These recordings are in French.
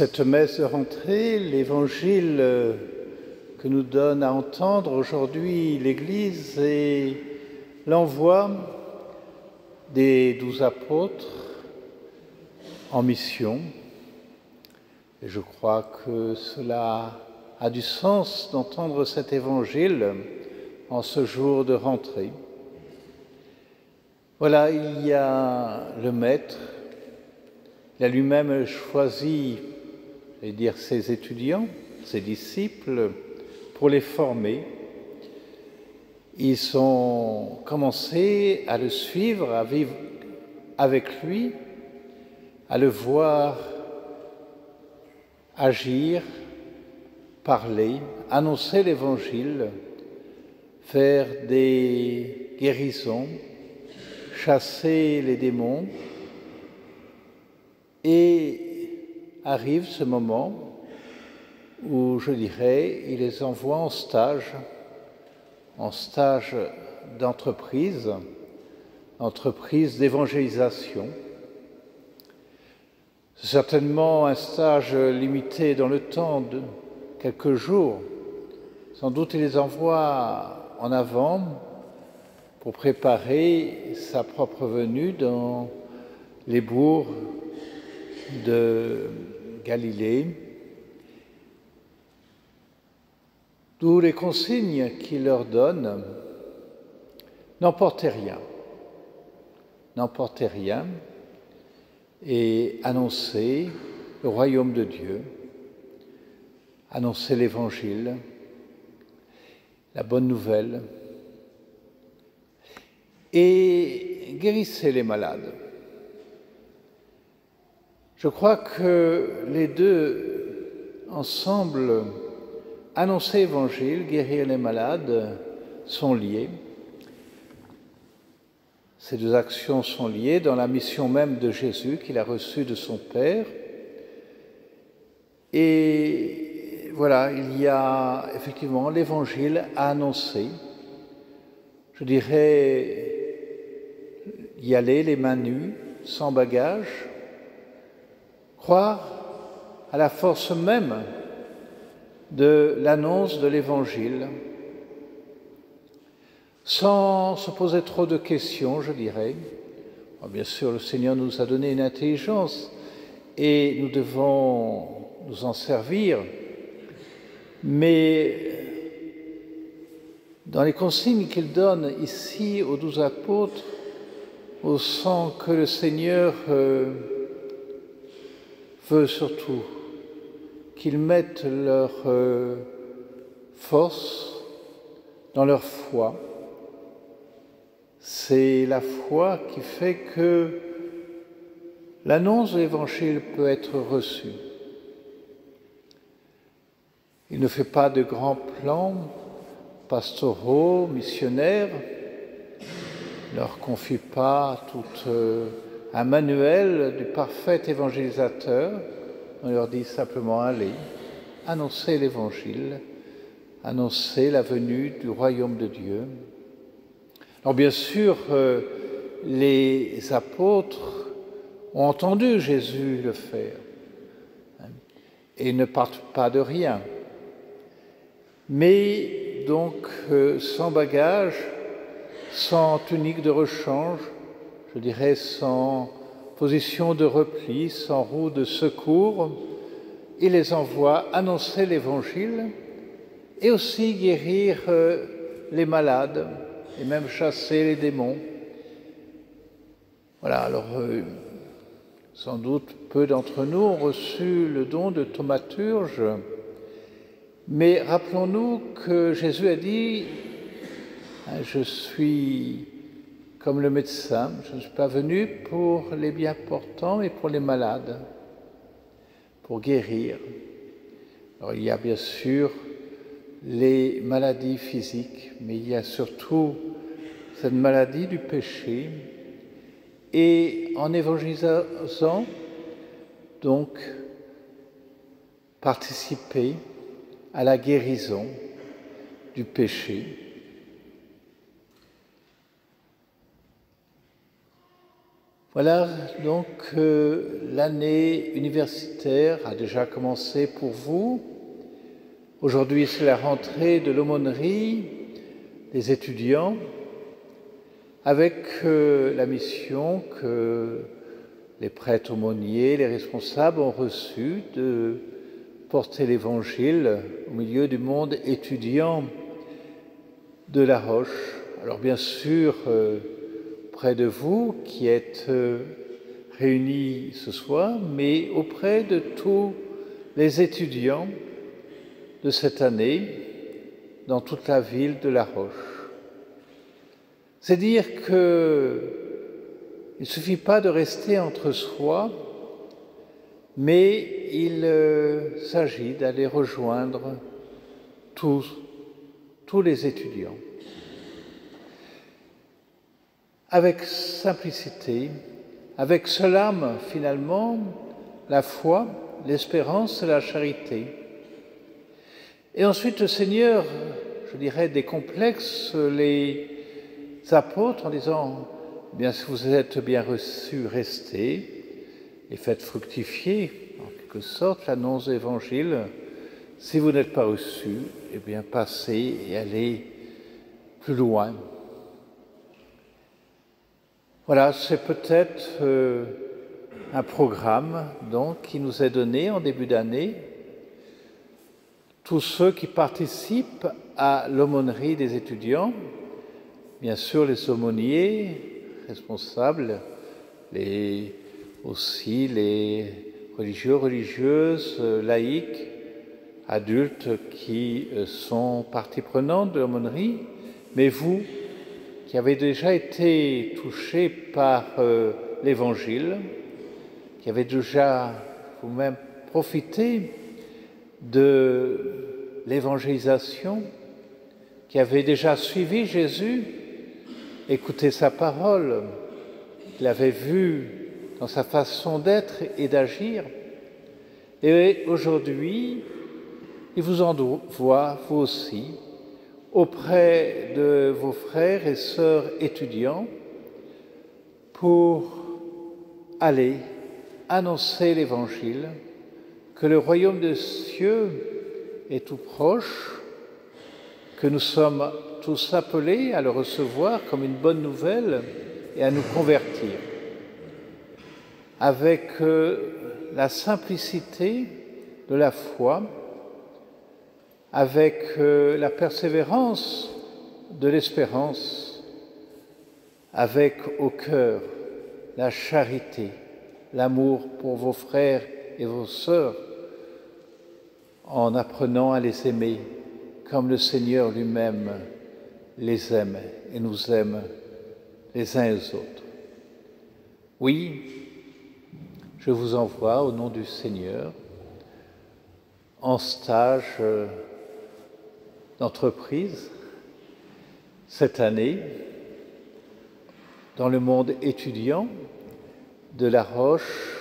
cette messe de rentrée, l'évangile que nous donne à entendre aujourd'hui l'Église est l'envoi des 12 apôtres en mission. Et je crois que cela a du sens d'entendre cet évangile en ce jour de rentrée. Voilà, il y a le Maître. Il a lui-même choisi, ses étudiants, ses disciples, pour les former. Ils ont commencé à le suivre, à vivre avec lui, à le voir agir, parler, annoncer l'Évangile, faire des guérisons, chasser les démons. Et arrive ce moment où, il les envoie en stage d'entreprise, d'évangélisation. C'est certainement un stage limité dans le temps de quelques jours. Sans doute il les envoie en avant pour préparer sa propre venue dans les bourgs de Galilée, d'où les consignes qu'il leur donne: n'emportez rien et annoncez le royaume de Dieu, annoncez l'Évangile, la bonne nouvelle, et guérissez les malades. Je crois que les deux ensemble, annoncer l'Évangile, guérir les malades, sont liés. Ces deux actions sont liées dans la mission même de Jésus qu'il a reçue de son Père. Et voilà, il y a effectivement l'Évangile à annoncer. Y aller les mains nues, sans bagage, croire à la force même de l'annonce de l'Évangile, sans se poser trop de questions, Bien sûr, le Seigneur nous a donné une intelligence et nous devons nous en servir, mais dans les consignes qu'il donne ici aux 12 apôtres, on sent que le Seigneur veut surtout qu'ils mettent leur force dans leur foi. C'est la foi qui fait que l'annonce de l'Évangile peut être reçue. Il ne fait pas de grands plans pastoraux, missionnaires, ne leur confie pas tout un manuel du parfait évangélisateur. On leur dit simplement: allez, annoncez l'Évangile, annoncez la venue du royaume de Dieu. Alors bien sûr, les apôtres ont entendu Jésus le faire et ne partent pas de rien. Mais donc, sans bagage, sans tunique de rechange, sans position de repli, sans roue de secours, il les envoie annoncer l'Évangile et aussi guérir les malades et même chasser les démons. Voilà, alors sans doute peu d'entre nous ont reçu le don de thaumaturge, mais rappelons-nous que Jésus a dit: je suis comme le médecin, je ne suis pas venu pour les bien portants, mais pour les malades, pour guérir. Alors il y a bien sûr les maladies physiques, mais il y a surtout cette maladie du péché. Et en évangélisant, donc, participer à la guérison du péché. Voilà donc l'année universitaire a déjà commencé pour vous. Aujourd'hui, c'est la rentrée de l'aumônerie des étudiants avec la mission que les prêtres aumôniers, les responsables ont reçue de porter l'Évangile au milieu du monde étudiant de La Roche. Alors bien sûr, près de vous qui êtes réunis ce soir, mais auprès de tous les étudiants de cette année dans toute la ville de La Roche. C'est dire qu'il ne suffit pas de rester entre soi, mais il s'agit d'aller rejoindre tous les étudiants. Avec simplicité, avec seule âme finalement, la foi, l'espérance et la charité. Et ensuite le Seigneur, je dirais, décomplexe les apôtres en disant, bien si vous êtes bien reçus, restez et faites fructifier en quelque sorte l'annonce de l'Évangile. Si vous n'êtes pas reçus, eh bien passez et allez plus loin. Voilà, c'est peut-être un programme donc, qui nous est donné en début d'année. Tous ceux qui participent à l'aumônerie des étudiants, bien sûr les aumôniers responsables, aussi les religieux, religieuses, laïcs, adultes qui sont partie prenante de l'aumônerie, mais vous, qui avez déjà été touchés par l'Évangile, qui avez déjà vous-même profité de l'évangélisation, qui avez déjà suivi Jésus, écouté sa parole, qui l'avait vu dans sa façon d'être et d'agir, et aujourd'hui, il vous envoie, vous aussi, auprès de vos frères et sœurs étudiants pour aller annoncer l'Évangile, que le royaume des cieux est tout proche, que nous sommes tous appelés à le recevoir comme une bonne nouvelle et à nous convertir. Avec la simplicité de la foi, avec la persévérance de l'espérance, avec au cœur la charité, l'amour pour vos frères et vos sœurs, en apprenant à les aimer comme le Seigneur lui-même les aime et nous aime les uns et les autres. Oui, je vous envoie au nom du Seigneur en stage d'entreprise cette année dans le monde étudiant de La Roche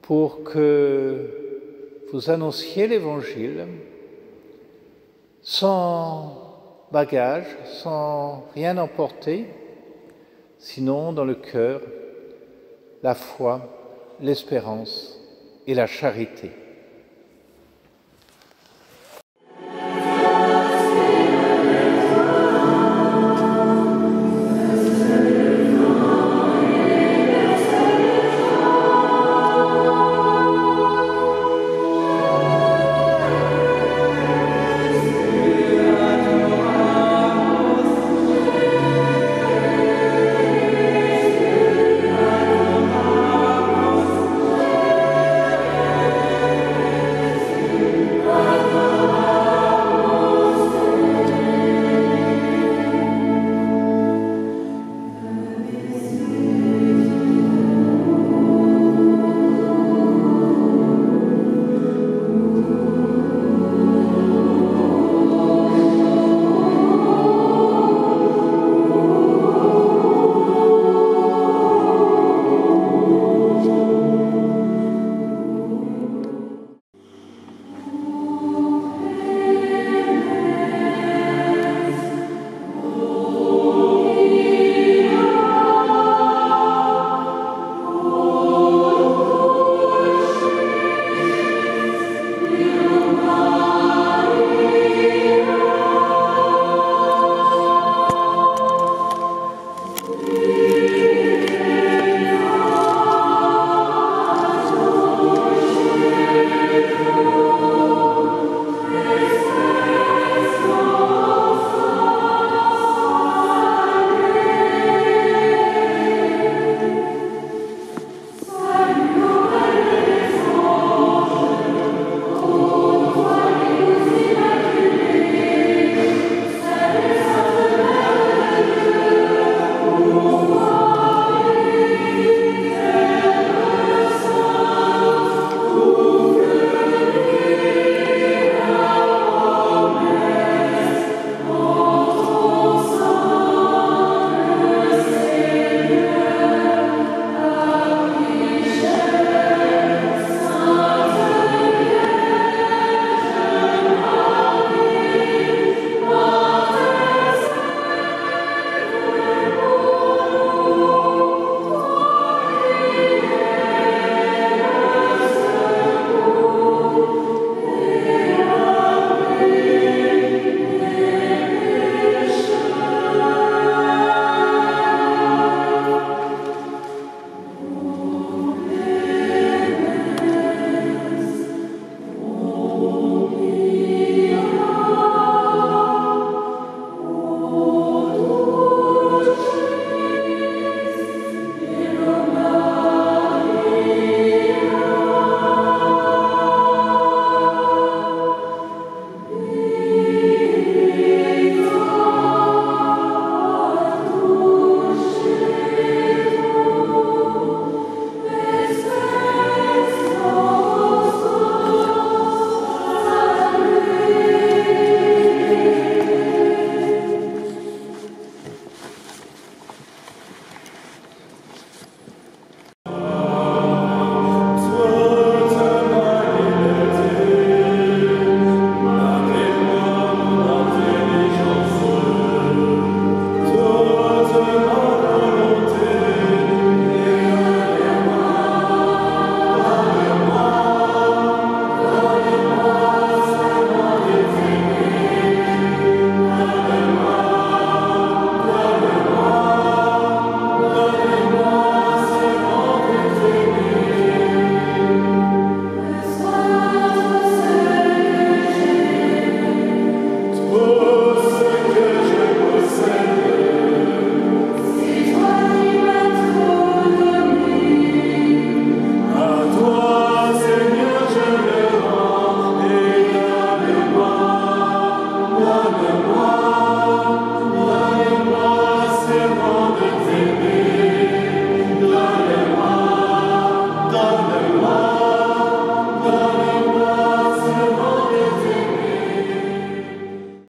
pour que vous annonciez l'Évangile sans bagage, sans rien emporter, sinon dans le cœur, la foi, l'espérance et la charité.